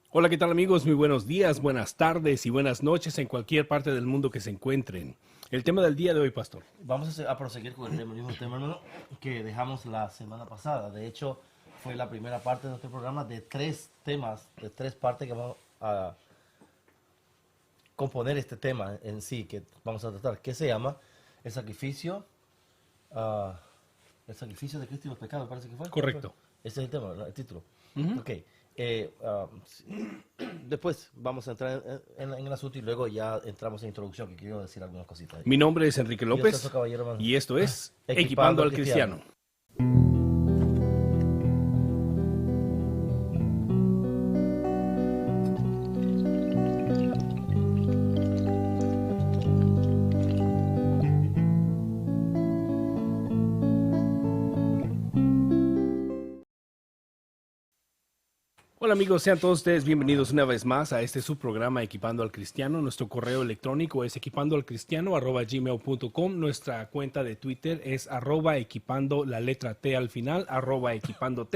Hola, ¿qué tal amigos? Muy buenos días, buenas tardes y buenas noches en cualquier parte del mundo que se encuentren. El tema del día de hoy, pastor. Vamos a proseguir con el mismo tema, hermano, que dejamos la semana pasada. De hecho, fue la primera parte de nuestro programa de tres temas, de tres partes que vamos a componer este tema en sí, que vamos a tratar, que se llama el sacrificio, ah, el sacrificio de Cristo y los pecados, parece que fue. ¿Cuál fue? Correcto. Ese es el tema, ¿verdad? El título. Ujú. Ok. Después vamos a entrar en el asunto y luego ya entramos en introducción, que quiero decir algunas cositas ahí. Mi nombre es Enrique Y yo soy su López caballero, hermano. y esto es Equipando Equipando al al Cristiano. Cristiano. Hola amigos, sean todos ustedes bienvenidos una vez más a este su programa Equipando al Cristiano. Nuestro correo electrónico es equipandoalcristiano@gmail.com. Nuestra cuenta de Twitter es @equipando la letra T al final, @equipandot.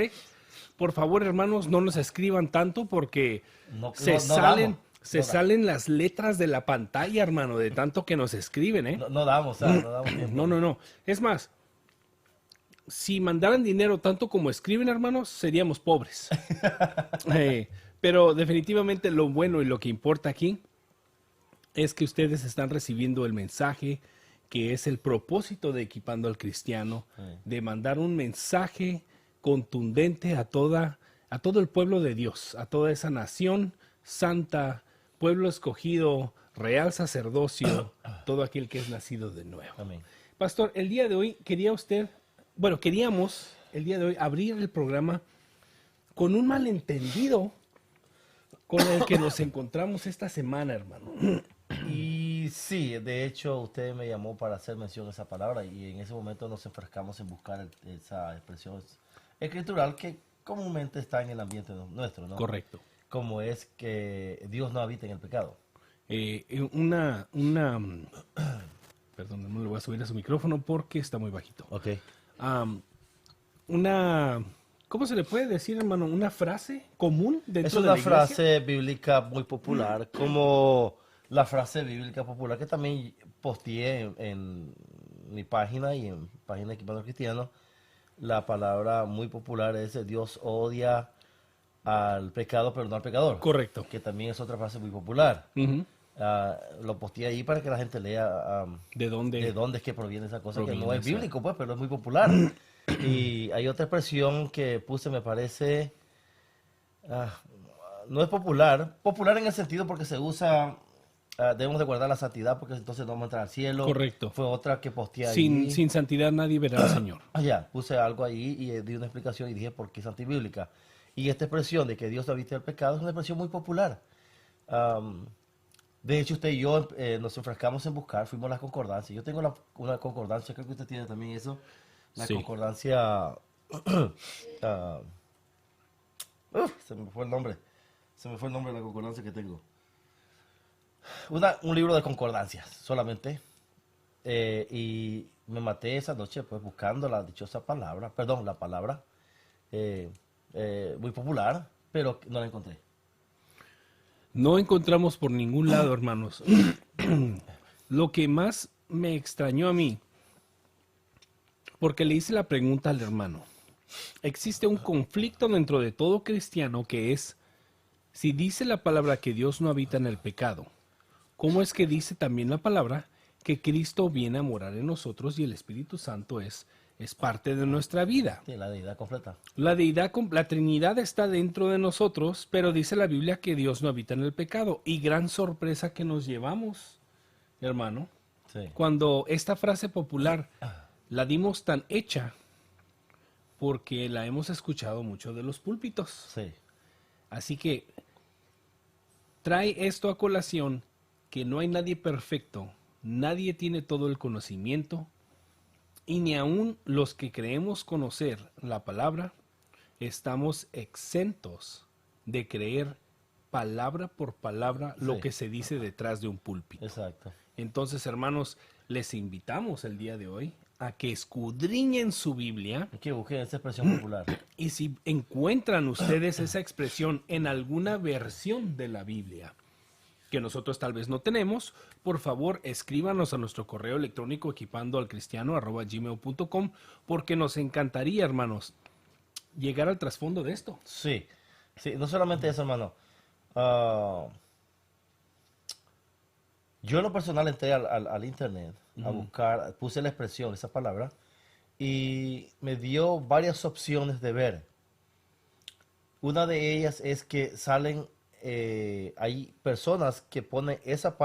Por favor, hermanos, no nos escriban tanto porque No, se no, no damos. salen, se No, salen las letras de la pantalla, hermano, de tanto que nos escriben, ¿eh? no damos, no damos No, tiempo. no, no. Es más, si mandaran dinero tanto como escriben, hermanos, seríamos pobres. Eh, pero definitivamente lo bueno y lo que importa aquí es que ustedes están recibiendo el mensaje que es el propósito de Equipando al Cristiano, de mandar un mensaje contundente a todo el pueblo de Dios, a toda esa nación santa, pueblo escogido, real sacerdocio, todo aquel que es nacido de nuevo. Amén. Pastor, el día de hoy queríamos el día de hoy abrir el programa con un malentendido con el que nos encontramos esta semana, hermano. Y sí, de hecho usted me llamó para hacer mención de esa palabra y en ese momento nos enfrascamos en buscar esa expresión escritural que comúnmente está en el ambiente nuestro, ¿no? Correcto. Como es que Dios no habita en el pecado. Perdón, no le voy a subir a su micrófono porque está muy bajito. Ok. Am, una, ¿cómo se le puede decir, hermano? Una frase común Es dentro de una la iglesia. frase bíblica muy popular, como la frase bíblica popular que también posteé en mi página y en página de Equipando Cristiano. La palabra muy popular es Dios odia al pecado, pero no al pecador, Correcto. que también es otra frase muy popular. Ujú. Lo posteé ahí para que la gente lea ¿De de dónde dónde es que proviene esa cosa, que no proviene es esa? bíblico, pues, pero es muy popular. Y hay otra expresión que puse, me parece, ah, no es popular, popular en el sentido porque se usa, debemos de guardar la santidad porque entonces no vamos a entrar al cielo. Correcto. Fue otra que posteé Sin, ahí. sin santidad nadie verá al Señor. Ya, puse algo ahí y di una explicación y dije por qué es antibíblica. Y esta expresión de que Dios habita el pecado es una expresión muy popular. Am, de hecho, usted y yo nos enfrascamos en buscar, fuimos a las concordancias. Yo tengo una concordancia, creo que usted tiene también eso. La Sí. concordancia... ah, se me fue el nombre. Se me fue el nombre de la concordancia que tengo. Un libro de concordancias, solamente. Y me maté esa noche pues buscando la dichosa palabra, perdón, la palabra eh, muy popular, pero no la encontré. No encontramos por ningún lado, hermanos. Lo que más me extrañó a mí, porque le hice la pregunta al hermano, existe un conflicto dentro de todo cristiano que es, si dice la palabra que Dios no habita en el pecado, ¿cómo es que dice también la palabra que Cristo viene a morar en nosotros y el Espíritu Santo es parte de nuestra vida? Sí, la deidad completa. La deidad, la Trinidad está dentro de nosotros, pero dice la Biblia que Dios no habita en el pecado. Y gran sorpresa que nos llevamos, hermano, Sí, cuando esta frase popular la dimos tan hecha porque la hemos escuchado mucho de los púlpitos. sí, Así que trae esto a colación que no hay nadie perfecto, nadie tiene todo el conocimiento y ni aun los que creemos conocer la palabra estamos exentos de creer palabra por palabra lo sí, que se dice detrás de un púlpito. exacto. Entonces, hermanos, les invitamos el día de hoy a que escudriñen su Biblia Que busquen esa expresión popular. y si encuentran ustedes esa expresión en alguna versión de la Biblia que nosotros tal vez no tenemos, por favor escríbanos a nuestro correo electrónico equipandoalcristiano@gmail.com, porque nos encantaría, hermanos, llegar al trasfondo de esto. Sí, sí, no solamente eso, hermano. Ah, yo en lo personal entré al internet a buscar, puse la expresión, esa palabra, y me dio varias opciones de ver. Una de ellas es que salen, hay personas que ponen esa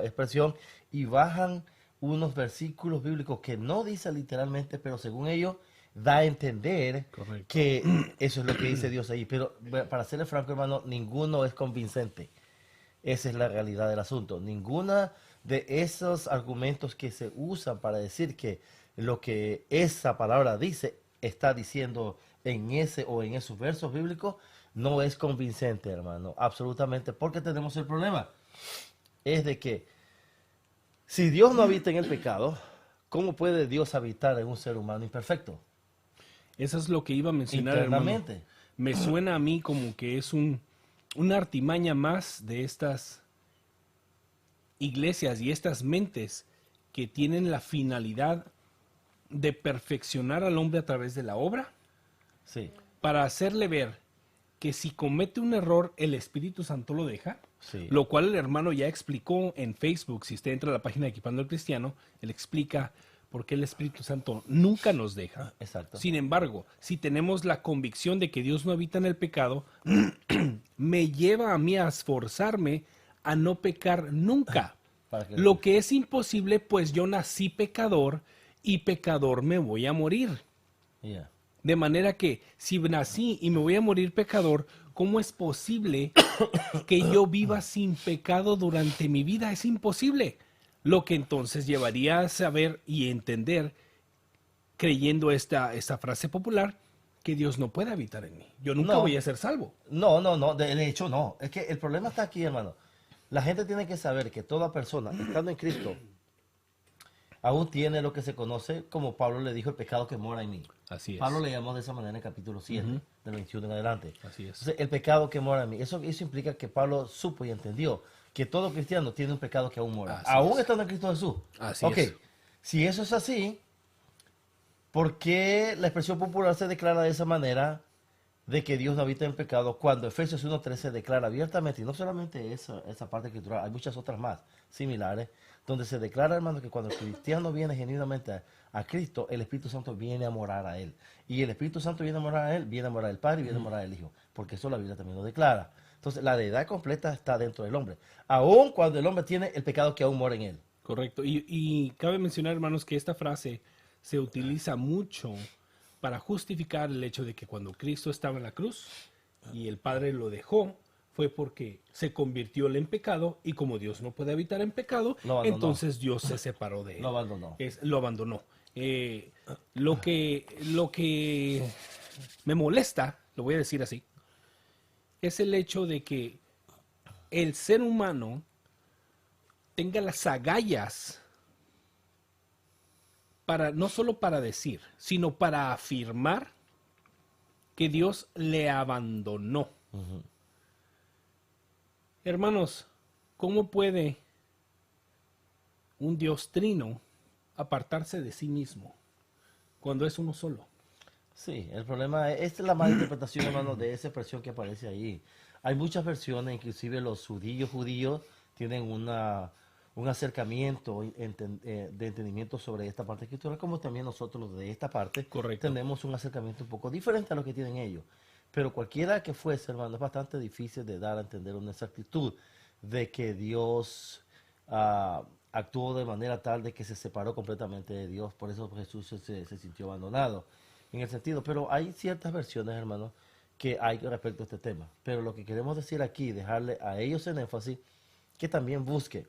expresión y bajan unos versículos bíblicos que no dice literalmente, pero según ellos da a entender Correcto. que eso es lo que dice Dios ahí. Pero para serle franco, hermano, ninguno es convincente. Esa es la realidad del asunto. Ninguna de esos argumentos que se usan para decir que lo que esa palabra dice está diciendo en ese o en esos versos bíblicos no es convincente, hermano. Absolutamente. Porque tenemos el problema. Es de que si Dios no habita en el pecado, ¿cómo puede Dios habitar en un ser humano imperfecto? Eso es lo que iba a mencionar, hermano. Internamente. Me suena a mí como que es una artimaña más de estas iglesias y estas mentes que tienen la finalidad de perfeccionar al hombre a través de la obra, Sí, para hacerle ver que si comete un error, el Espíritu Santo lo deja, sí. lo cual el hermano ya explicó en Facebook. Si usted entra a la página de Equipando al Cristiano, él explica por qué el Espíritu Santo nunca nos deja. Exacto. Sin embargo, si tenemos la convicción de que Dios no habita en el pecado, me lleva a mí a esforzarme a no pecar nunca. Para que- Lo que es imposible, pues yo nací pecador y pecador me voy a morir. Yeah. De manera que si nací y me voy a morir pecador, ¿cómo es posible que yo viva sin pecado durante mi vida? Es imposible. Lo que entonces llevaría a saber y entender, creyendo esta frase popular, que Dios no puede habitar en mí. Yo nunca No. voy a ser salvo. No, de hecho no. Es que el problema está aquí, hermano. La gente tiene que saber que toda persona, estando en Cristo, aún tiene lo que se conoce como Pablo le dijo, el pecado que mora en mí. Así es. Pablo le llamó de esa manera en el capítulo 7, del 21 en adelante. Así es. Entonces, el pecado que mora en mí. Eso implica que Pablo supo y entendió que todo cristiano tiene un pecado que aún mora. Así Aún es. estando en Cristo Jesús. Así Ok, es. si eso es así, ¿por qué la expresión popular se declara de esa manera de que Dios no habita en el pecado cuando Efesios 1.13 declara abiertamente, y no solamente esa parte escritural, hay muchas otras más similares, donde se declara, hermano, que cuando el cristiano viene genuinamente a Cristo, el Espíritu Santo viene a morar a él. Y el Espíritu Santo viene a morar a él, viene a morar el Padre y viene a morar el Hijo, porque eso la Biblia también lo declara. Entonces, la deidad completa está dentro del hombre, aun cuando el hombre tiene el pecado que aún mora en él. Correcto. Y cabe mencionar, hermanos, que esta frase se utiliza mucho para justificar el hecho de que cuando Cristo estaba en la cruz y el Padre lo dejó, fue porque se convirtió él en pecado, y como Dios no puede habitar en pecado, Lo abandonó. entonces Dios se separó de él. Lo abandonó. Lo abandonó. Lo que me molesta, lo voy a decir así, es el hecho de que el ser humano tenga las agallas para, no solo para decir, sino para afirmar que Dios le abandonó. Hermanos, ¿cómo puede un Dios trino apartarse de sí mismo cuando es uno solo? Sí, el problema esta es la mala interpretación, hermano, de esa expresión que aparece ahí. Hay muchas versiones, inclusive los judíos tienen un acercamiento de entendimiento sobre esta parte escritural, como también nosotros los de esta parte Correcto. tenemos un acercamiento un poco diferente a lo que tienen ellos. Pero cualquiera que fuese, hermano, es bastante difícil de dar a entender una exactitud de que Dios actuó de manera tal de que se separó completamente de Dios. Por eso Jesús se sintió abandonado en el sentido. Pero hay ciertas versiones, hermano, que hay respecto a este tema. Pero lo que queremos decir aquí, dejarle a ellos en énfasis, que también busquen.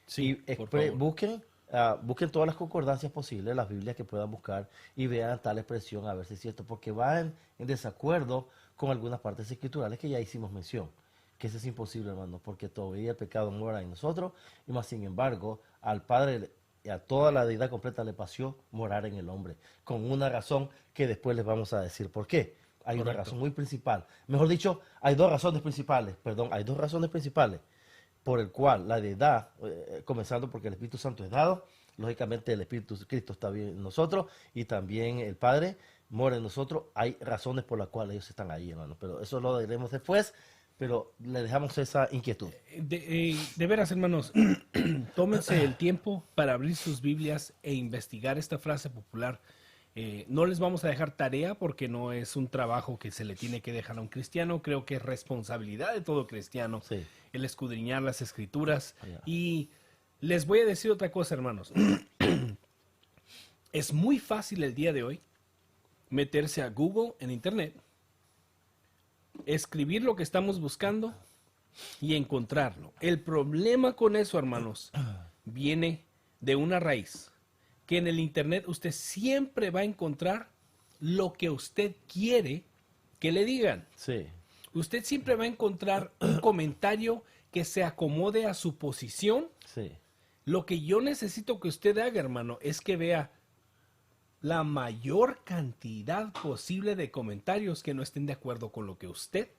Sí, Y por favor. busquen todas las concordancias posibles, las Biblias que puedan buscar, y vean tal expresión a ver si es cierto, porque van en desacuerdo con algunas partes escriturales que ya hicimos mención, que eso es imposible, hermano, porque todavía el pecado mora en nosotros, y más sin embargo, al Padre y a toda la deidad completa le pareció morar en el hombre, con una razón que después les vamos a decir por qué. Hay una razón muy principal. Mejor dicho, hay dos razones principales, por el cual la deidad, comenzando porque el Espíritu Santo es dado, lógicamente el Espíritu Cristo está bien en nosotros y también el Padre mora en nosotros. Hay razones por las cuales ellos están ahí, hermano, pero eso lo diremos después, pero le dejamos esa inquietud. De veras, hermanos, tómense el tiempo para abrir sus Biblias e investigar esta frase popular. No les vamos a dejar tarea porque no es un trabajo que se le tiene que dejar a un cristiano. Creo que es responsabilidad de todo cristiano Sí. el escudriñar las escrituras. Allá. Y les voy a decir otra cosa, hermanos. Es muy fácil el día de hoy meterse a Google en Internet, escribir lo que estamos buscando y encontrarlo. El problema con eso, hermanos, viene de una raíz. Que en el Internet usted siempre va a encontrar lo que usted quiere que le digan. Sí. Usted siempre va a encontrar un comentario que se acomode a su posición. Sí. Lo que yo necesito que usted haga, hermano, es que vea la mayor cantidad posible de comentarios que no estén de acuerdo con lo que usted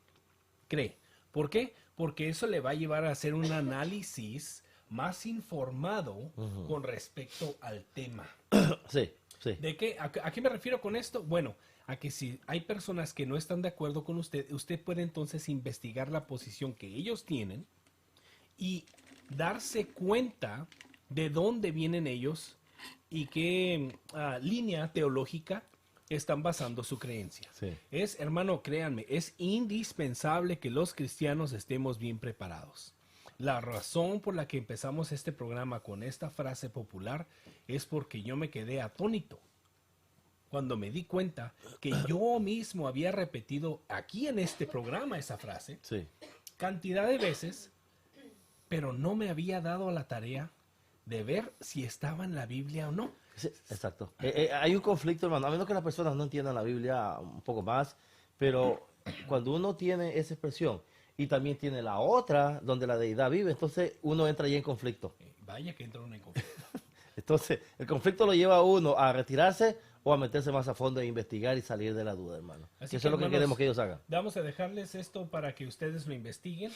cree. ¿Por qué? Porque eso le va a llevar a hacer un análisis más informado con respecto al tema. Sí. Sí. ¿De qué? ¿A qué me refiero con esto? Bueno, a que si hay personas que no están de acuerdo con usted, usted puede entonces investigar la posición que ellos tienen y darse cuenta de dónde vienen ellos y qué línea teológica están basando su creencia. Sí. Es, hermano, créanme, es indispensable que los cristianos estemos bien preparados. La razón por la que empezamos este programa con esta frase popular es porque yo me quedé atónito cuando me di cuenta que yo mismo había repetido aquí en este programa esa frase Sí. cantidad de veces, pero no me había dado la tarea de ver si estaba en la Biblia o no. Sí, exacto. Hay un conflicto, hermano, a menos que las personas no entiendan la Biblia un poco más, pero cuando uno tiene esa expresión y también tiene la otra donde la deidad vive, entonces uno entra ahí en conflicto. Vaya que entra uno en conflicto. Entonces, el conflicto lo lleva a uno a retirarse o a meterse más a fondo e investigar y salir de la duda, hermano. Así Eso es lo que hermanos, queremos que ellos hagan. Vamos a dejarles esto para que ustedes lo investiguen.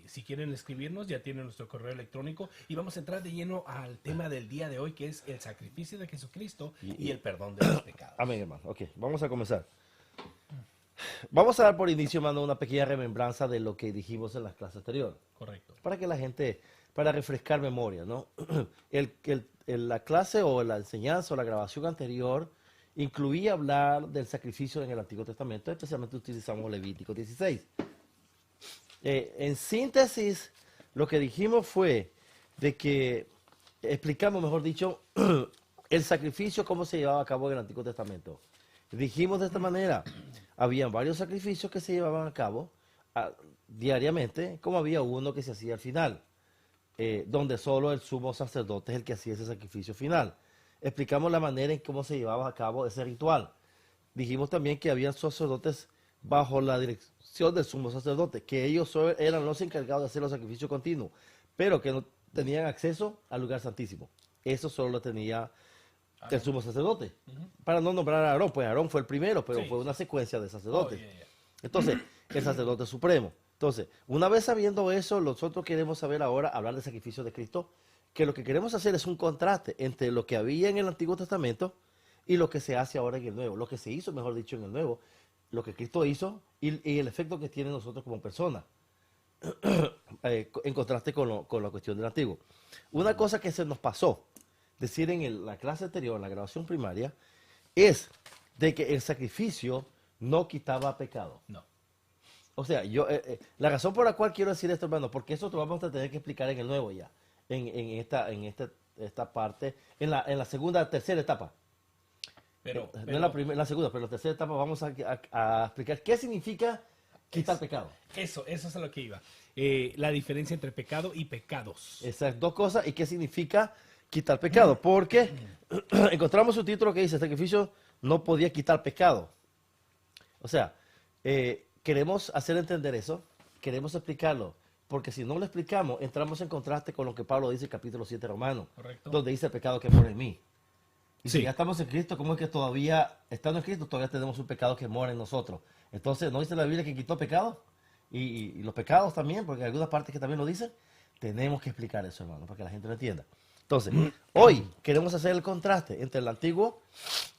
Si quieren escribirnos, ya tienen nuestro correo electrónico. Y vamos a entrar de lleno al tema del día de hoy, que es el sacrificio de Jesucristo y el perdón de los pecados. Amén, hermano. Ok, vamos a comenzar. Vamos a dar por inicio, hermano, una pequeña remembranza de lo que dijimos en las clases anteriores. Correcto. Para que la gente, para refrescar memoria, ¿no? La clase o la enseñanza o la grabación anterior incluía hablar del sacrificio en el Antiguo Testamento, especialmente utilizamos Levítico 16. En síntesis, lo que dijimos fue de que explicamos, mejor dicho, el sacrificio, cómo se llevaba a cabo en el Antiguo Testamento. Dijimos de esta manera, habían varios sacrificios que se llevaban a cabo diariamente, como había uno que se hacía al final, donde solo el sumo sacerdote es el que hacía ese sacrificio final. Explicamos la manera en cómo se llevaba a cabo ese ritual. Dijimos también que había sacerdotes bajo la dirección del sumo sacerdote, que ellos eran los encargados de hacer los sacrificios continuos, pero que no tenían acceso al lugar santísimo. Eso solo lo tenía el sumo sacerdote. Para no nombrar a Aarón, pues Aarón fue el primero, pero Sí. fue una secuencia de sacerdotes. Oh, yeah. Entonces, el sacerdote supremo. Entonces, una vez sabiendo eso, nosotros queremos saber ahora, hablar del sacrificio de Cristo, que lo que queremos hacer es un contraste entre lo que había en el Antiguo Testamento y lo que se hace ahora en el Nuevo. Lo que se hizo, mejor dicho, en el Nuevo, lo que Cristo hizo y el efecto que tiene nosotros como personas, en contraste con la cuestión del Antiguo. Una cosa que se nos pasó decir en la clase anterior, en la grabación primaria, es de que el sacrificio no quitaba pecado. No. O sea, la razón por la cual quiero decir esto, hermano, porque eso lo vamos a tener que explicar en el Nuevo ya, en esta parte, en la segunda, tercera etapa. Pero, No en en la segunda, pero en la tercera etapa vamos a explicar qué significa quitar pecado. eso es a lo que iba. La diferencia entre pecado y pecados. Esas dos cosas y qué significa quitar pecado. Porque encontramos un título que dice, sacrificio no podía quitar pecado. O sea, queremos hacer entender eso, queremos explicarlo porque si no lo explicamos, entramos en contraste con lo que Pablo dice en capítulo 7 Romanos, Correcto. donde dice el pecado que mora en mí. Y Sí. si ya estamos en Cristo, ¿cómo es que todavía, estando en Cristo, todavía tenemos un pecado que mora en nosotros? Entonces, ¿no dice la Biblia que quitó pecado? Y los pecados también, porque hay algunas partes que también lo dicen. Tenemos que explicar eso, hermano, para que la gente lo entienda. Entonces, hoy queremos hacer el contraste entre el antiguo,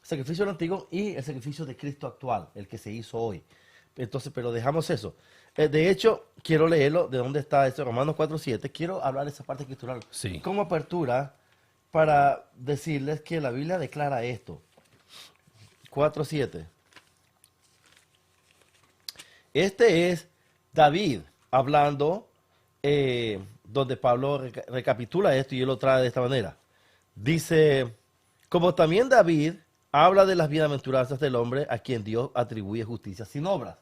el sacrificio del antiguo y el sacrificio de Cristo actual, el que se hizo hoy. Entonces, pero dejamos eso. De hecho, quiero leerlo, de dónde está este Romanos 4:7. Quiero hablar de esa parte escritural Sí. como apertura para decirles que la Biblia declara esto. 4:7. Este es David hablando, donde Pablo recapitula esto y él lo trae de esta manera. Dice, como también David habla de las bienaventuranzas del hombre a quien Dios atribuye justicia sin obras.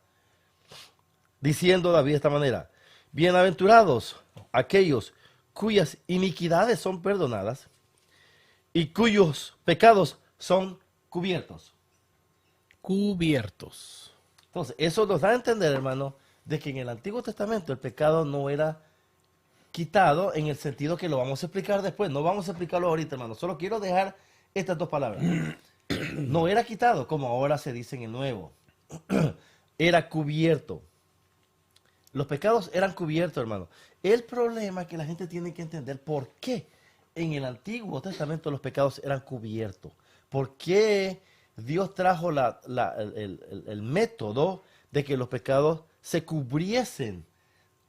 Diciendo David de esta manera, bienaventurados aquellos cuyas iniquidades son perdonadas y cuyos pecados son cubiertos. Cubiertos. Entonces, eso nos da a entender, hermano, de que en el Antiguo Testamento el pecado no era quitado en el sentido que lo vamos a explicar después. No vamos a explicarlo ahorita, hermano. Solo quiero dejar estas dos palabras. No era quitado como ahora se dice en el Nuevo. Era cubierto. Los pecados eran cubiertos, hermano. El problema es que la gente tiene que entender por qué en el Antiguo Testamento los pecados eran cubiertos. ¿Por qué Dios trajo el método de que los pecados se cubriesen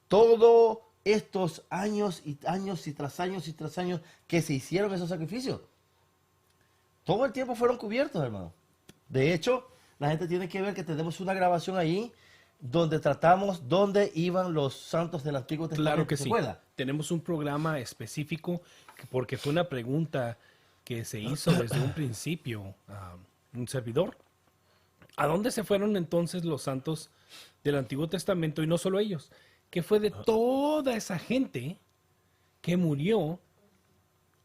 todos estos años y años y tras años y tras años que se hicieron esos sacrificios? Todo el tiempo fueron cubiertos, hermano. De hecho, la gente tiene que ver que tenemos una grabación ahí donde tratamos dónde iban los santos del Antiguo Testamento. Claro que ¿Se sí. acuerda? Tenemos un programa específico porque fue una pregunta que se hizo desde un principio a un servidor. ¿A dónde se fueron entonces los santos del Antiguo Testamento? Y no solo ellos, que fue de toda esa gente que murió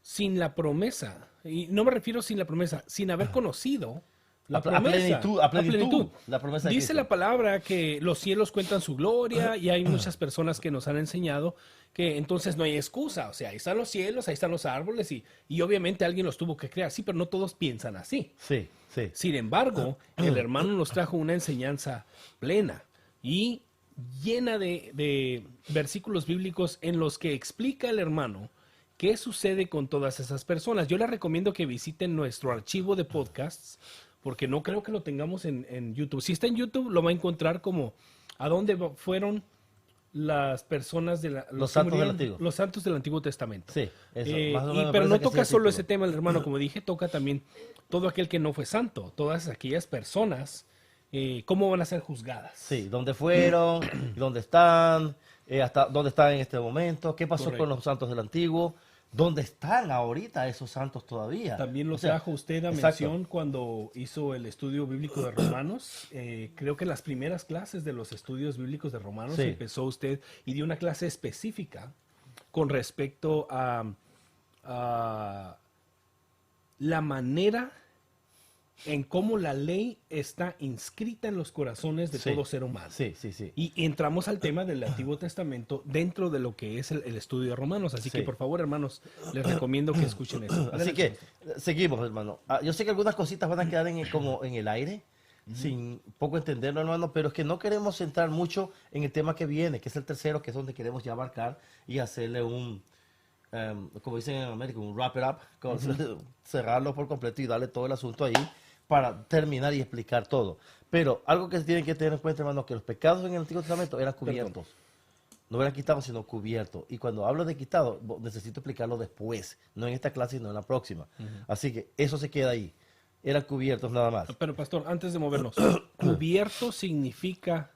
sin la promesa. Y no me refiero sin la promesa, sin haber conocido la promesa. A plenitud. La promesa de Dice Cristo. la palabra que los cielos cuentan su gloria y hay muchas personas que nos han enseñado que entonces no hay excusa. O sea, ahí están los cielos, ahí están los árboles y obviamente alguien los tuvo que crear. Sí, pero no todos piensan así. Sí, sí. Sin embargo, el hermano nos trajo una enseñanza plena y llena de versículos bíblicos en los que explica el hermano qué sucede con todas esas personas. Yo les recomiendo que visiten nuestro archivo de podcasts porque no creo que lo tengamos en YouTube. Si está en YouTube, lo va a encontrar como a dónde fueron las personas de Los santos del Antiguo. los santos del Antiguo Testamento. Sí, eso, más o menos me Pero parece no que toca sí el solo título. ese tema, el hermano, como dije, toca también todo aquel que no fue santo, todas aquellas personas, cómo van a ser juzgadas. Sí, dónde fueron, dónde están, hasta dónde están en este momento, qué pasó Correcto. con los santos del Antiguo, dónde están ahorita esos santos todavía. También lo O sea, trajo usted a exacto. mención cuando hizo el estudio bíblico de Romanos. Creo que en las primeras clases de los estudios bíblicos de Romanos Sí. empezó usted y dio una clase específica con respecto a la manera en cómo la ley está inscrita en los corazones de Sí. todo ser humano. Sí, sí, sí. Y entramos al tema del Antiguo Testamento dentro de lo que es el estudio de Romanos. Así que, Sí. por favor, hermanos, les recomiendo que escuchen eso. Así que seguimos, hermano. Yo sé que algunas cositas van a quedar como en el aire, sin poco entenderlo, hermano, pero es que no queremos entrar mucho en el tema que viene, que es el tercero, que es donde queremos ya abarcar y hacerle un, como dicen en América, un wrap it up, cerrarlo por completo y darle todo el asunto ahí para terminar y explicar todo. Pero algo que se tienen que tener en cuenta, hermano, que los pecados en el Antiguo Testamento eran cubiertos. No eran quitados, sino cubiertos. Y cuando hablo de quitado, necesito explicarlo después, no en esta clase, sino en la próxima. Así que eso se queda ahí. Eran cubiertos nada más. Pero, pastor, antes de movernos, cubierto significa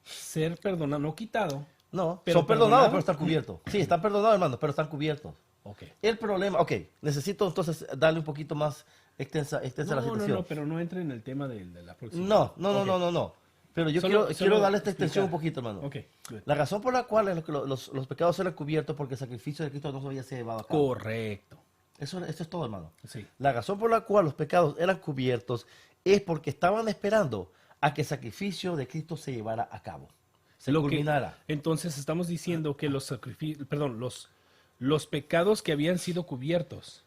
ser perdonado, no quitado. No, ¿Pero son perdonados, perdonado? pero están cubiertos. Sí, están perdonados, hermano, pero están cubiertos. Ok. El problema, necesito entonces darle un poquito más extensa la situación. No, pero no entre en el tema de la próxima. No. Pero yo Solo quiero darle esta explicar. extensión un poquito, hermano. Ok, good. La razón por la cual es que los pecados eran cubiertos porque el sacrificio de Cristo no se había llevado a cabo. Correcto. Eso es todo, hermano. Sí. La razón por la cual los pecados eran cubiertos es porque estaban esperando a que el sacrificio de Cristo se llevara a cabo. se culminara. Entonces estamos diciendo que los pecados que habían sido cubiertos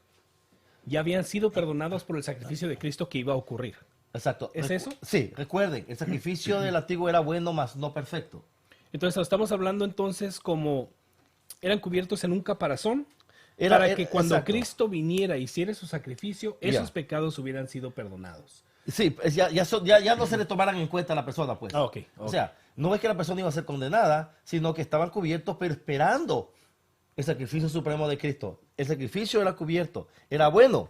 ya habían sido perdonados por el sacrificio de Cristo que iba a ocurrir. Exacto. ¿Es eso? Sí, recuerden, el sacrificio del antiguo era bueno, mas no perfecto. Entonces estamos hablando entonces como eran cubiertos en un caparazón para que cuando exacto. Cristo viniera y hiciera su sacrificio, esos pecados hubieran sido perdonados. Sí, pues ya no se le tomaran en cuenta a la persona, pues. Ok. O sea, no es que la persona iba a ser condenada, sino que estaban cubiertos, pero esperando el sacrificio supremo de Cristo. El sacrificio era cubierto, era bueno,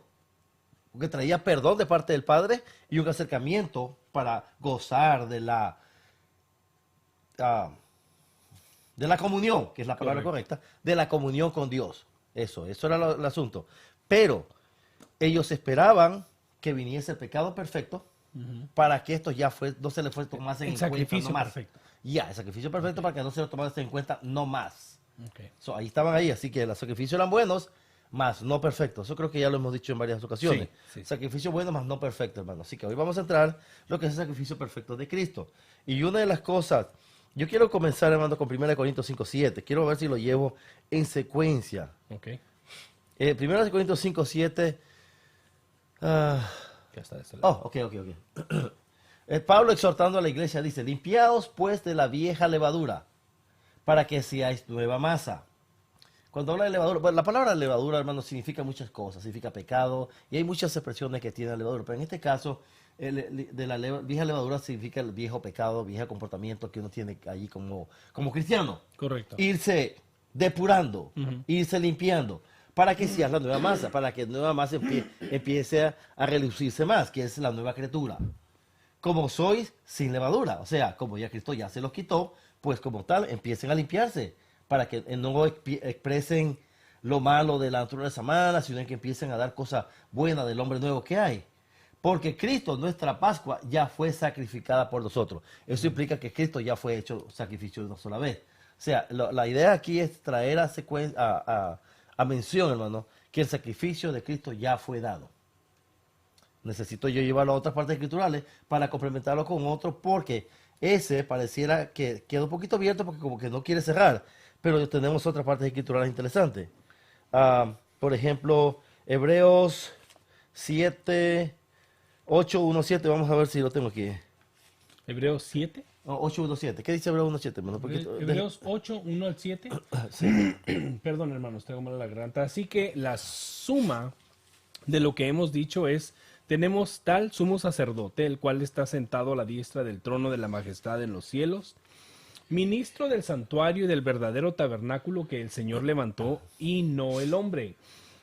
porque traía perdón de parte del Padre y un acercamiento para gozar de la comunión, que es la palabra correcta, de la comunión con Dios. Eso era el asunto. Pero ellos esperaban que viniese el pecado perfecto para que esto no se le fuese tomasen en cuenta. El sacrificio perfecto. Ya, el sacrificio perfecto para que no se lo tomasen en cuenta no más. Okay. Ahí estaban ahí, así que los sacrificios eran buenos, más no perfectos. Eso creo que ya lo hemos dicho en varias ocasiones. Sí. Sacrificio bueno, más no perfecto, hermano. Así que hoy vamos a entrar lo que es el sacrificio perfecto de Cristo. Y una de las cosas, yo quiero comenzar, hermano, con 1 Corintios 5:7. Quiero ver si lo llevo en secuencia. Okay. 1 Corintios 5:7. Ok. Pablo exhortando a la iglesia dice, limpiaos pues de la vieja levadura, para que seáis nueva masa. Cuando habla de levadura, bueno, la palabra levadura, hermano, significa muchas cosas, significa pecado, y hay muchas expresiones que tiene la levadura, pero en este caso, de la vieja levadura significa el viejo pecado, viejo comportamiento que uno tiene allí como cristiano. Correcto. Irse depurando, irse limpiando, para que seas la nueva masa, para que la nueva masa empiece a relucirse más, que es la nueva criatura. Como sois sin levadura, o sea, como ya Cristo ya se los quitó, pues como tal empiecen a limpiarse, para que no expresen lo malo de la naturaleza mala, sino que empiecen a dar cosas buenas del hombre nuevo que hay. Porque Cristo, nuestra Pascua, ya fue sacrificada por nosotros. Eso implica que Cristo ya fue hecho sacrificio de una sola vez. O sea, la idea aquí es traer a mención, hermano, que el sacrificio de Cristo ya fue dado. Necesito yo llevarlo a otras partes escriturales para complementarlo con otro, porque ese pareciera que queda un poquito abierto porque como que no quiere cerrar, pero tenemos otras partes escriturales interesantes. Por ejemplo, Hebreos 8:1-7, vamos a ver si lo tengo aquí. Hebreos 7. 8:1-7. ¿Qué dice Hebreos 1:7, hermano? Hebreos 8:1-7. Sí. Perdón, hermanos, tengo mal la garganta. Así que la suma de lo que hemos dicho es, tenemos tal sumo sacerdote, el cual está sentado a la diestra del trono de la majestad en los cielos, ministro del santuario y del verdadero tabernáculo que el Señor levantó y no el hombre.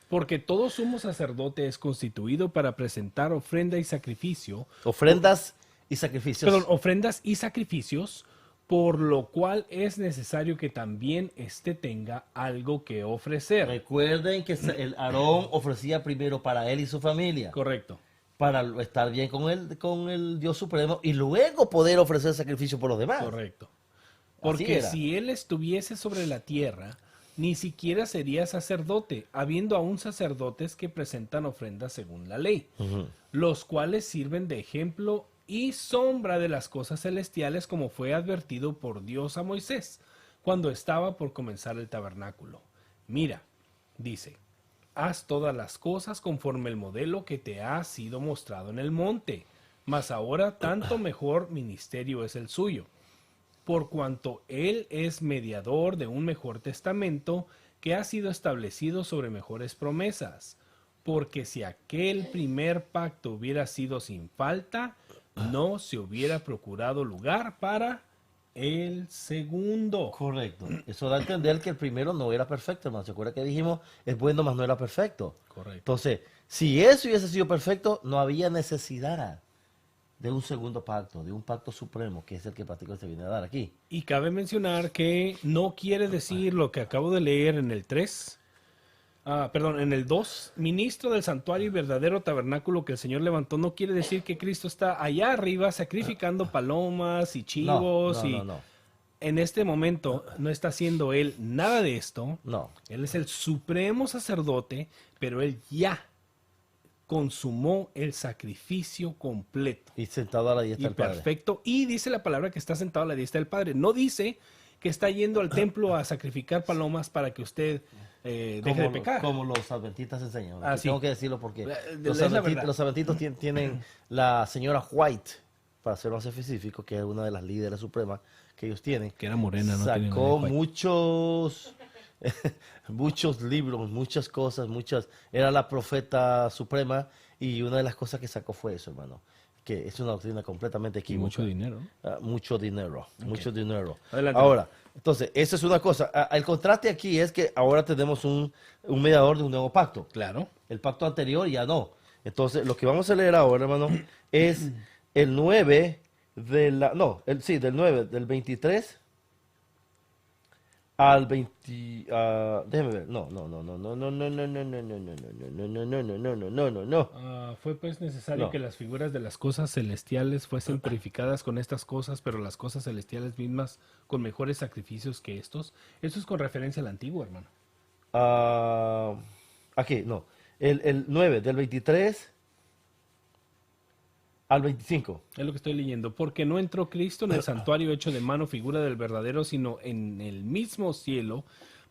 Porque todo sumo sacerdote es constituido para presentar ofrenda y sacrificio. Ofrendas y sacrificios. Perdón, ofrendas y sacrificios, por lo cual es necesario que también éste tenga algo que ofrecer. Recuerden que el Aarón ofrecía primero para él y su familia. Correcto. Para estar bien con el Dios Supremo y luego poder ofrecer sacrificio por los demás. Correcto. Porque si él estuviese sobre la tierra, ni siquiera sería sacerdote, habiendo aún sacerdotes que presentan ofrendas según la ley, los cuales sirven de ejemplo y sombra de las cosas celestiales, como fue advertido por Dios a Moisés, cuando estaba por comenzar el tabernáculo. Mira, dice, haz todas las cosas conforme el modelo que te ha sido mostrado en el monte, mas ahora tanto mejor ministerio es el suyo, por cuanto él es mediador de un mejor testamento que ha sido establecido sobre mejores promesas. Porque si aquel primer pacto hubiera sido sin falta, no se hubiera procurado lugar para el segundo. Correcto. Eso da a entender que el primero no era perfecto, hermano. ¿Se acuerda que dijimos? Es bueno, mas no era perfecto. Correcto. Entonces, si eso hubiese sido perfecto, no había necesidad de un segundo pacto, de un pacto supremo, que es el que prácticamente se viene a dar aquí. Y cabe mencionar que no quiere decir lo que acabo de leer en el 3, en el 2, ministro del santuario y verdadero tabernáculo que el Señor levantó, no quiere decir que Cristo está allá arriba sacrificando palomas y chivos. No. En este momento no está haciendo él nada de esto. No. Él es el supremo sacerdote, pero él ya consumó el sacrificio completo Y sentado a la diestra y del Padre. perfecto. Y dice la palabra que está sentado a la diestra del Padre. No dice que está yendo al templo a sacrificar palomas para que usted deje de pecar. Como los adventistas enseñan. Ah, Aquí sí. tengo que decirlo porque Es la verdad. los adventistas tienen la señora White, para ser más específico, que es una de las líderes supremas que ellos tienen. Que era morena, no tenía Sacó nada de muchos, muchos libros, muchas cosas, era la profeta suprema y una de las cosas que sacó fue eso, hermano, que es una doctrina completamente y equivocada. mucho dinero. Mucho dinero, mucho dinero. Adelante. Ahora, entonces, esa es una cosa. El contraste aquí es que ahora tenemos un mediador de un nuevo pacto. Claro. El pacto anterior ya no. Entonces, lo que vamos a leer ahora, hermano, es el 9 del 9, del 23 al 20, déjeme ver, no, Fue pues necesario No. que las figuras de las cosas celestiales fuesen purificadas con estas cosas, pero las cosas celestiales mismas con mejores sacrificios que estos. Esto es con referencia al antiguo, hermano. Aquí, no, el 9, del 23 al 25. Es lo que estoy leyendo. Porque no entró Cristo en el santuario hecho de mano, figura del verdadero, sino en el mismo cielo,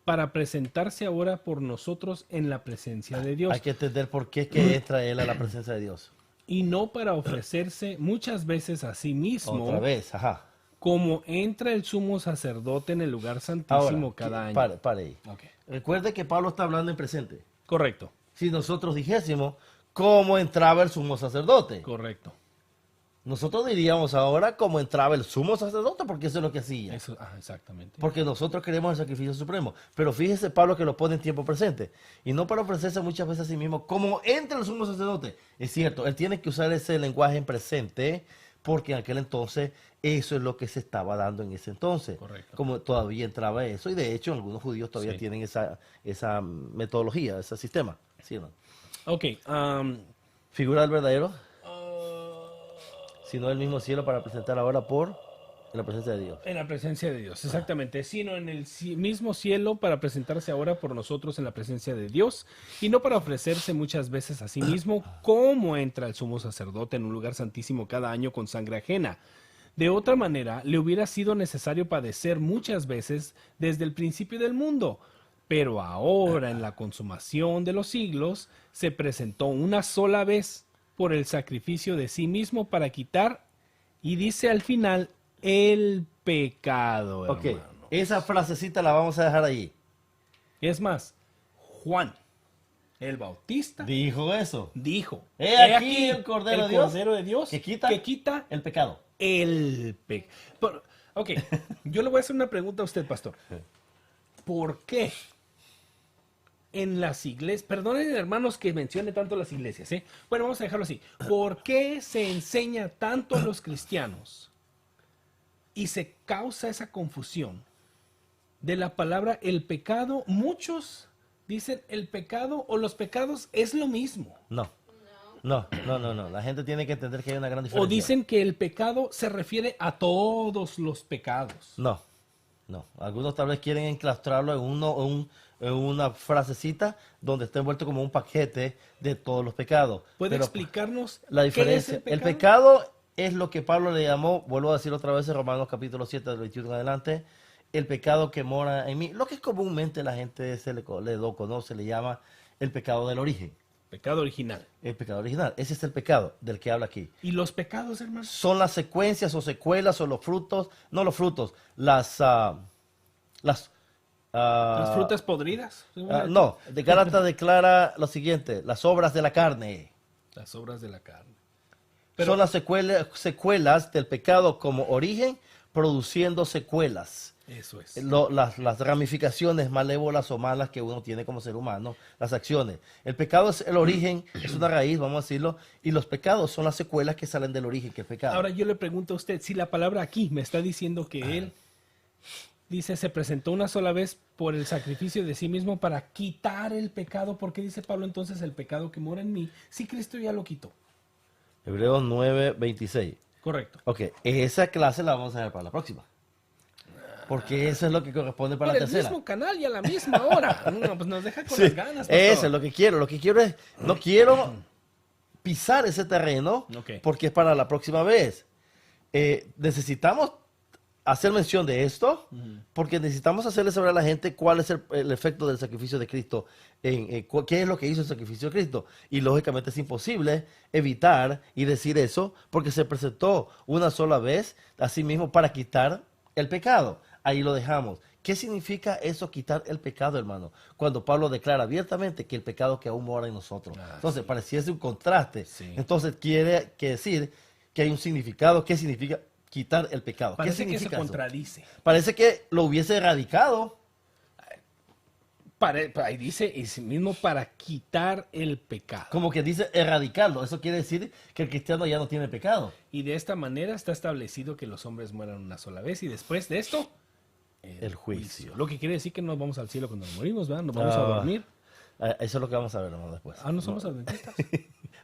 para presentarse ahora por nosotros en la presencia de Dios. Hay que entender por qué es que entra él a la presencia de Dios. Y no para ofrecerse muchas veces a sí mismo, Otra vez, ajá. como entra el sumo sacerdote en el lugar santísimo Ahora, cada año. pare ahí. Ok. Recuerde que Pablo está hablando en presente. Correcto, Si nosotros dijésemos cómo entraba el sumo sacerdote, correcto. nosotros diríamos ahora cómo entraba el sumo sacerdote, porque eso es lo que hacía. Eso, exactamente. Porque nosotros queremos el sacrificio supremo. Pero fíjese Pablo que lo pone en tiempo presente. Y no para ofrecerse muchas veces a sí mismo, como entra el sumo sacerdote. Es cierto, él tiene que usar ese lenguaje en presente, porque en aquel entonces eso es lo que se estaba dando en ese entonces. Correcto. Como todavía entraba eso, y de hecho algunos judíos todavía Sí. tienen esa metodología, ese sistema. ¿Sí o no? Ok. Figura del verdadero, sino el mismo cielo para presentar ahora en la presencia de Dios. En la presencia de Dios, exactamente. Sino en el mismo cielo para presentarse ahora por nosotros en la presencia de Dios y no para ofrecerse muchas veces a sí mismo, como entra el sumo sacerdote en un lugar santísimo cada año con sangre ajena. De otra manera, le hubiera sido necesario padecer muchas veces desde el principio del mundo. Pero ahora, en la consumación de los siglos, se presentó una sola vez por el sacrificio de sí mismo para quitar, y dice al final, el pecado, Ok, hermano. esa frasecita la vamos a dejar ahí. Es más, Juan, el Bautista, Dijo eso. dijo, He aquí el Cordero de Dios que que quita quita el pecado. el pecado. Ok, yo le voy a hacer una pregunta a usted, pastor. ¿Por qué en las iglesias, perdonen hermanos que mencione tanto las iglesias, ¿eh? Bueno, vamos a dejarlo así. ¿Por qué se enseña tanto a los cristianos y se causa esa confusión de la palabra el pecado? Muchos dicen el pecado o los pecados es lo mismo. No. La gente tiene que entender que hay una gran diferencia. O dicen que el pecado se refiere a todos los pecados. No. Algunos tal vez quieren enclaustrarlo en una frasecita donde está envuelto como un paquete de todos los pecados. ¿Puede Pero explicarnos la qué es diferencia? el El pecado? pecado es lo que Pablo le llamó, vuelvo a decir otra vez en Romanos capítulo 7, del 21 en adelante, el pecado que mora en mí. Lo que comúnmente la gente lo conoce, le llama el pecado del origen. Pecado original. El pecado original. Ese es el pecado del que habla aquí. ¿Y los pecados, hermano? Son las secuencias o secuelas o los frutos, no los frutos, las ¿Las frutas podridas? no, de Gálatas declara lo siguiente, las obras de la carne. Las obras de la carne. Son las secuelas del pecado como origen, produciendo secuelas. Eso es. Las ramificaciones malévolas o malas que uno tiene como ser humano, las acciones. El pecado es el origen, es una raíz, vamos a decirlo, y los pecados son las secuelas que salen del origen, que es pecado. Ahora yo le pregunto a usted, si la palabra aquí me está diciendo que él, dice, se presentó una sola vez por el sacrificio de sí mismo para quitar el pecado, ¿por qué dice Pablo entonces el pecado que mora en mí? Si Cristo ya lo quitó. Hebreos 9:26. Correcto. Ok, esa clase la vamos a dejar para la próxima. Porque eso es lo que corresponde para Por la el tercera. mismo canal y a la misma hora. No, pues nos deja con Sí, las ganas, pastor. eso es lo que quiero. Lo que quiero es, no quiero pisar ese terreno Ok. porque es para la próxima vez. Necesitamos hacer mención de esto porque necesitamos hacerle saber a la gente cuál es el efecto del sacrificio de Cristo, qué es lo que hizo el sacrificio de Cristo. Y lógicamente es imposible evitar y decir eso porque se presentó una sola vez a sí mismo para quitar el pecado. Ahí lo dejamos. ¿Qué significa eso, quitar el pecado, hermano? Cuando Pablo declara abiertamente que el pecado que aún mora en nosotros. Entonces, pareciese un contraste. Sí. Entonces, quiere que decir que hay un significado. ¿Qué significa quitar el pecado? ¿Qué Parece que se significa eso? contradice. Parece que lo hubiese erradicado. Ahí dice, es mismo para quitar el pecado. Como que dice erradicarlo. Eso quiere decir que el cristiano ya no tiene pecado. Y de esta manera está establecido que los hombres mueran una sola vez y después de esto, El juicio. Lo que quiere decir que nos vamos al cielo cuando nos morimos, ¿verdad? Nos vamos a dormir. Eso es lo que vamos a ver, hermano, después. Ah, no somos adventistas.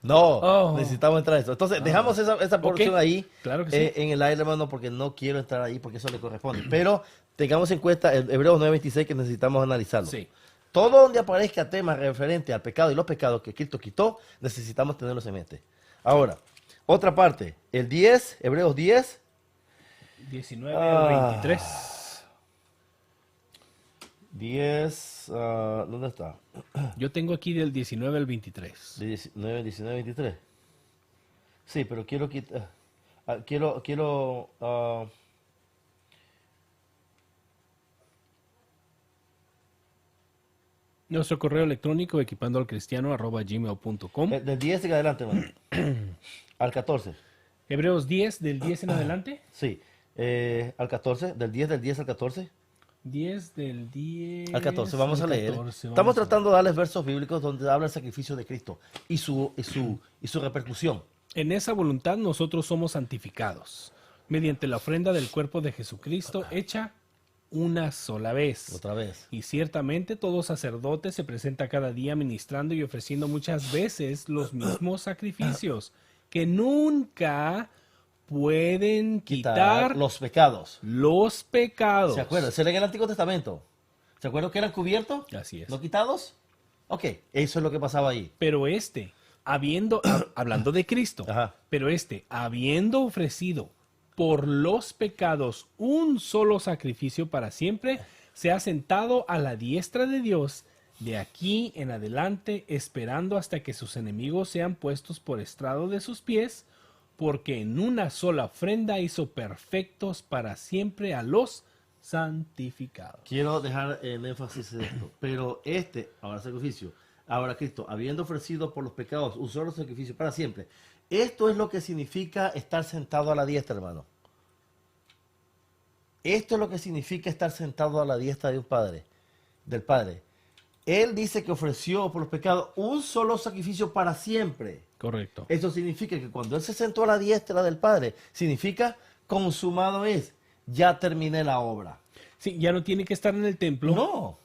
No, Oh. necesitamos entrar a eso. Entonces, dejamos esa porción Ok. ahí Claro que sí. en el aire, hermano, porque no quiero entrar ahí porque eso le corresponde. Pero tengamos en cuenta el Hebreos 9:26 que necesitamos analizarlo. Sí. Todo donde aparezca temas referentes al pecado y los pecados que Cristo quitó, necesitamos tenerlos en mente. Ahora, otra parte, el 10, Hebreos 10. 19 al 23. 10, ¿dónde está? Yo tengo aquí del 19 al 23. 19, 23. Sí, pero quiero quitar. Nuestro correo electrónico equipandoalcristiano@gmail.com. Del 10 en adelante, hermano. Al 14. Hebreos 10, del 10 en adelante. Sí. Al 14. Del 10 al 14. 10 del 10 Al 14. Vamos a al leer. 14, Estamos vamos a tratando de darles versos bíblicos donde habla el sacrificio de Cristo y su repercusión. En esa voluntad nosotros somos santificados, mediante la ofrenda del cuerpo de Jesucristo hecha una sola vez. Otra vez. Y ciertamente todo sacerdote se presenta cada día ministrando y ofreciendo muchas veces los mismos sacrificios, que nunca pueden quitar los pecados. los pecados. ¿Se acuerdan? Se lee en el Antiguo Testamento. ¿Se acuerdan que eran cubiertos? Así es. ¿No quitados? Ok, eso es lo que pasaba ahí. Pero hablando de Cristo, Ajá. pero habiendo ofrecido por los pecados un solo sacrificio para siempre, se ha sentado a la diestra de Dios de aquí en adelante, esperando hasta que sus enemigos sean puestos por estrado de sus pies, porque en una sola ofrenda hizo perfectos para siempre a los santificados. Quiero dejar el énfasis en esto. Pero ahora sacrificio, ahora Cristo, habiendo ofrecido por los pecados un solo sacrificio para siempre. Esto es lo que significa estar sentado a la diestra, hermano. Esto es lo que significa estar sentado a la diestra de un padre, del Padre. Él dice que ofreció por los pecados un solo sacrificio para siempre. Correcto. Eso significa que cuando Él se sentó a la diestra del Padre, significa consumado es, ya terminé la obra. Sí, ya no tiene que estar en el templo No.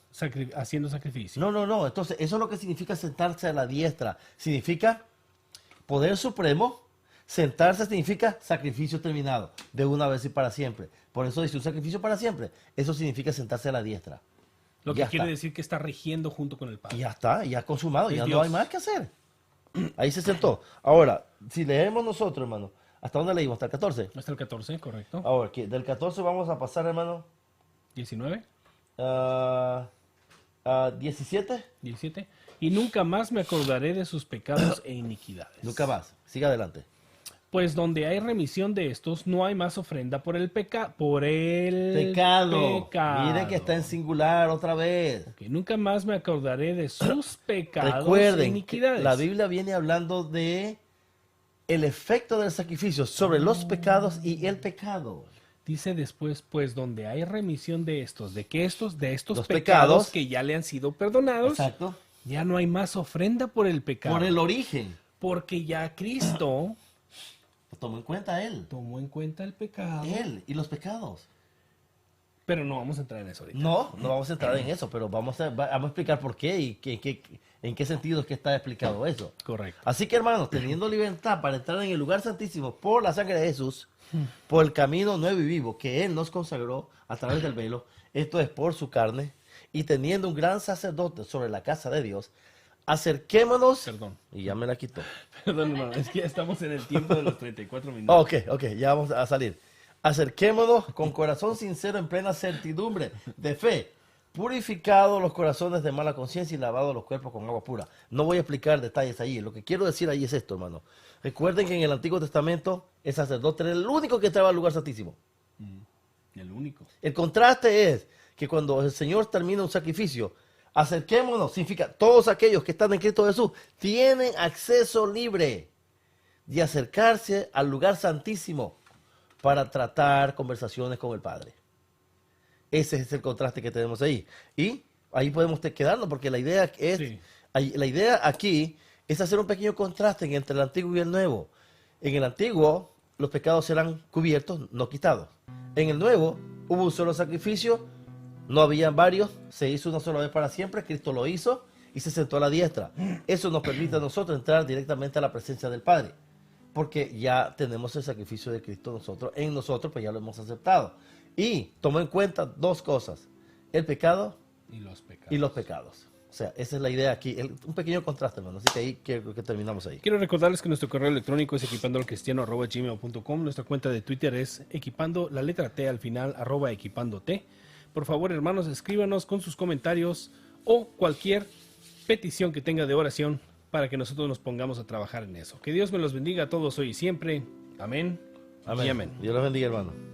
haciendo sacrificio. No. Entonces, eso es lo que significa sentarse a la diestra. Significa poder supremo. Sentarse significa sacrificio terminado, de una vez y para siempre. Por eso dice un sacrificio para siempre. Eso significa sentarse a la diestra. Lo que Ya quiere está. decir que está rigiendo junto con el Y Padre. ya está, ya consumado, Es ya Dios. no hay más que hacer. Ahí se sentó. Ahora, si leemos nosotros, hermano, ¿hasta dónde leímos? ¿Hasta el 14? Hasta el 14, correcto. Ahora, del 14 vamos a pasar, hermano, 19, a 17. 17. Y nunca más me acordaré de sus pecados e iniquidades. Nunca más. Siga adelante. Pues donde hay remisión de estos, no hay más ofrenda por el pecado. Pecado. Miren que está en singular otra vez. Ok, nunca más me acordaré de sus pecados e Recuerden, que iniquidades. la Biblia viene hablando de el efecto del sacrificio sobre los pecados y el pecado. Dice después, pues donde hay remisión de estos, de estos Los pecados pecados que ya le han sido perdonados, Exacto. ya no hay más ofrenda por el pecado. Por el origen. Porque ya Cristo Tomó en cuenta Él. tomó en cuenta el pecado. Él y los pecados. Pero no vamos a entrar en eso ahorita. No vamos a entrar en eso, pero vamos a explicar por qué y en qué sentido es que está explicado eso. Correcto. Así que, hermanos, teniendo libertad para entrar en el lugar santísimo por la sangre de Jesús, por el camino nuevo y vivo que Él nos consagró a través del velo, esto es por su carne, y teniendo un gran sacerdote sobre la casa de Dios, acerquémonos. Perdón. Y ya me la quitó. Perdón, hermano, es que ya estamos en el tiempo de los 34 minutos. Ok, ya vamos a salir. Acerquémonos con corazón sincero en plena certidumbre de fe, purificados los corazones de mala conciencia y lavados los cuerpos con agua pura. No voy a explicar detalles ahí. Lo que quiero decir ahí es esto, hermano. Recuerden que en el Antiguo Testamento el sacerdote era el único que entraba al lugar santísimo. El único. El contraste es que cuando el Señor termina un sacrificio, acerquémonos, significa todos aquellos que están en Cristo Jesús tienen acceso libre de acercarse al lugar santísimo para tratar conversaciones con el Padre. Ese es el contraste que tenemos ahí. Y ahí podemos quedarnos porque la idea es, Sí. la idea aquí es hacer un pequeño contraste entre el Antiguo y el Nuevo. En el Antiguo, los pecados eran cubiertos, no quitados. En el Nuevo, hubo un solo sacrificio, no habían varios, se hizo una sola vez para siempre, Cristo lo hizo y se sentó a la diestra. Eso nos permite a nosotros entrar directamente a la presencia del Padre, porque ya tenemos el sacrificio de Cristo en nosotros, pues ya lo hemos aceptado. Y tomó en cuenta dos cosas, el pecado Y los pecados. O sea, esa es la idea aquí, un pequeño contraste, hermano, así que ahí quiero que terminamos ahí. Quiero recordarles que nuestro correo electrónico es equipandolocristiano@gmail.com. Nuestra cuenta de Twitter es equipando, la letra T al final, @equipandoT. Por favor, hermanos, escríbanos con sus comentarios o cualquier petición que tenga de oración para que nosotros nos pongamos a trabajar en eso. Que Dios me los bendiga a todos hoy y siempre. Amén. Y amén. Dios los bendiga, hermano.